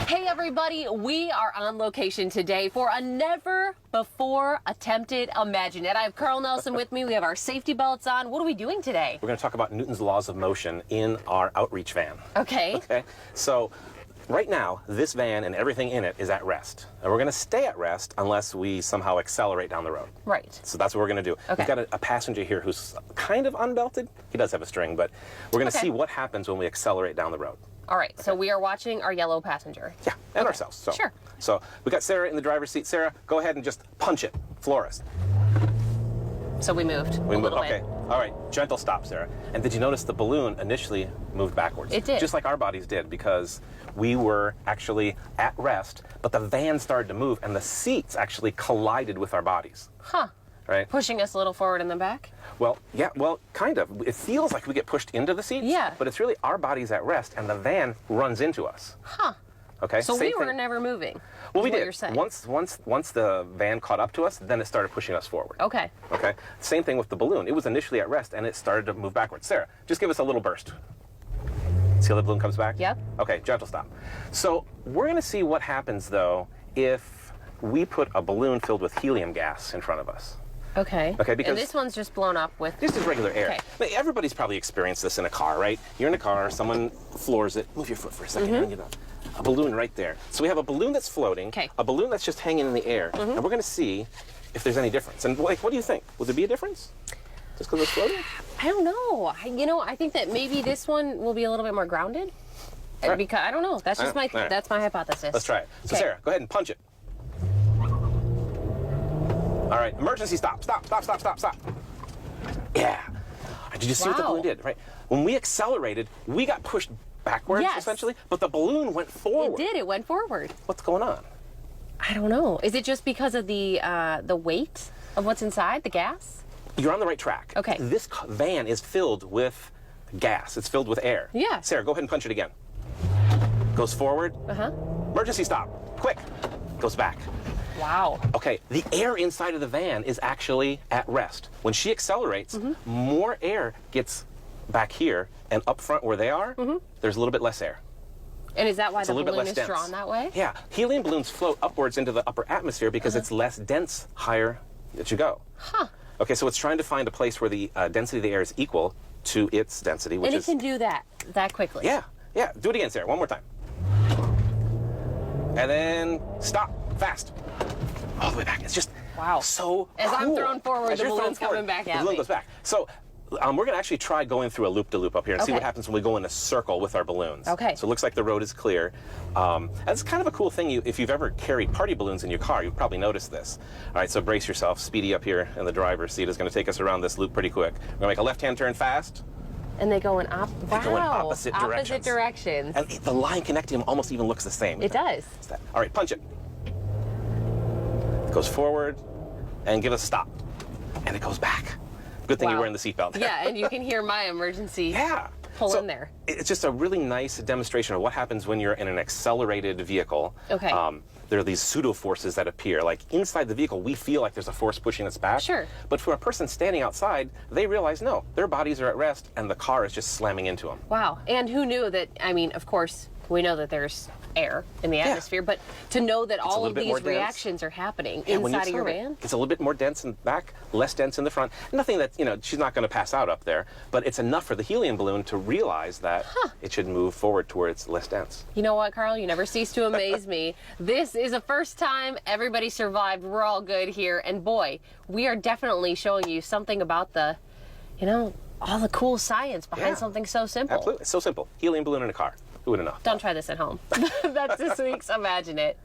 Hey everybody, we are on location today for a never before attempted Imagine It. I have Carl Nelson with me. We have our safety belts on. What are we doing today? We're going to talk about Newton's laws of motion in our outreach van. Okay. Okay. So right now, this van and everything in it is at rest. And we're going to stay at rest unless we somehow accelerate down the road. Right. So that's what we're going to do. Okay. We've got a passenger here who's kind of unbelted. He does have a string, but we're going to see what happens when we accelerate down the road. All right, so we are watching our yellow passenger. Yeah, and ourselves. So. Sure. So we got Sarah in the driver's seat. Sarah, go ahead and just punch it. Floor us. So we moved. We moved. Okay. All right. Gentle stop, Sarah. And did you notice the balloon initially moved backwards? It did. Just like our bodies did, because we were actually at rest, but the van started to move, and the seats actually collided with our bodies. Huh. Right? Pushing us a little forward in the back? Well, yeah, well, kind of. It feels like we get pushed into the seats, Yeah. but it's really our bodies at rest, and the van runs into us. Huh. Okay. So Same we were thing. never moving. Well, we is what did. You're saying. Once the van caught up to us, then it started pushing us forward. Okay. Okay. Same thing with the balloon. It was initially at rest, and it started to move backwards. Sarah, just give us a little burst. See how the balloon comes back? Yep. Okay, gentle stop. So we're going to see what happens, though, if we put a balloon filled with helium gas in front of us. Okay. Okay, because and this one's just blown up with... This is regular air. Okay. Now, everybody's probably experienced this in a car, right? You're in a car, someone floors it. Move your foot for a second. You know, a balloon right there. So we have a balloon that's floating, Okay. a balloon that's just hanging in the air, and we're going to see if there's any difference. And like, what do you think? Would there be a difference? Just because it's floating? I don't know. I think that maybe this one will be a little bit more grounded. Right. Because I don't know. That's just All right. that's my hypothesis. Let's try it. So Okay. Sarah, go ahead and punch it. All right, emergency stop. Stop. Yeah. Did you see what the Wow. balloon did, right? When we accelerated, we got pushed backwards, Yes. essentially, but the balloon went forward. It did. It went forward. What's going on? I don't know. Is it just because of the weight of what's inside, the gas? You're on the right track. Okay. This van is filled with gas. It's filled with air. Yeah. Sarah, go ahead and punch it again. Goes forward. Uh-huh. Emergency stop. Quick. Goes back. Wow. Okay, the air inside of the van is actually at rest. When she accelerates, more air gets back here, and up front where they are, there's a little bit less air. And is that why It's the a little bit balloon less is dense. drawn that way? Yeah, helium balloons float upwards into the upper atmosphere because it's less dense higher that you go. Huh. Okay, so it's trying to find a place where the density of the air is equal to its density, which And it is... can do that quickly. Yeah. Do it again, Sarah, one more time. And then stop, fast. All the way back. It's just Wow. so As cool. I'm thrown forward, As the you're thrown balloon's coming forward, back the at balloon me. goes back. So we're going to actually try going through a loop-de-loop up here and see Okay. what happens when we go in a circle with our balloons. Okay. So it looks like the road is clear. That's kind of a cool thing. If you've ever carried party balloons in your car, you've probably noticed this. All right, so brace yourself. Speedy up here in the driver's seat is going to take us around this loop pretty quick. We're going to make a left-hand turn fast. And they go in wow. go in opposite directions. Opposite directions. And the line connecting them almost even looks the same. It does. It's that. All right, punch it. It goes forward and give us a stop. And it goes back. Good thing you're Wow. wearing the seatbelt. Yeah, and you can hear my emergency Yeah. pull So in there. It's just a really nice demonstration of what happens when you're in an accelerated vehicle. Okay. There are these pseudo forces that appear. Like inside the vehicle, we feel like there's a force pushing us back. Sure. But for a person standing outside, they realize no, their bodies are at rest and the car is just slamming into them. Wow. And who knew that, of course, we know that there's air in the atmosphere, but to know that all little of bit more these dense. reactions are happening And when you inside of your accelerate, van? it's a little bit more dense in the back, less dense in the front. Nothing that, she's not going to pass out up there, but it's enough for the helium balloon to realize that it should move forward towards less dense. You know what, Carl? You never cease to amaze me. This is a first time. Everybody survived. We're all good here. And boy, we are definitely showing you something about the, all the cool science behind Yeah. something so simple. Absolutely. It's so simple. Helium balloon in a car. Who would have known? Don't try this at home. That's this week's Imagine It.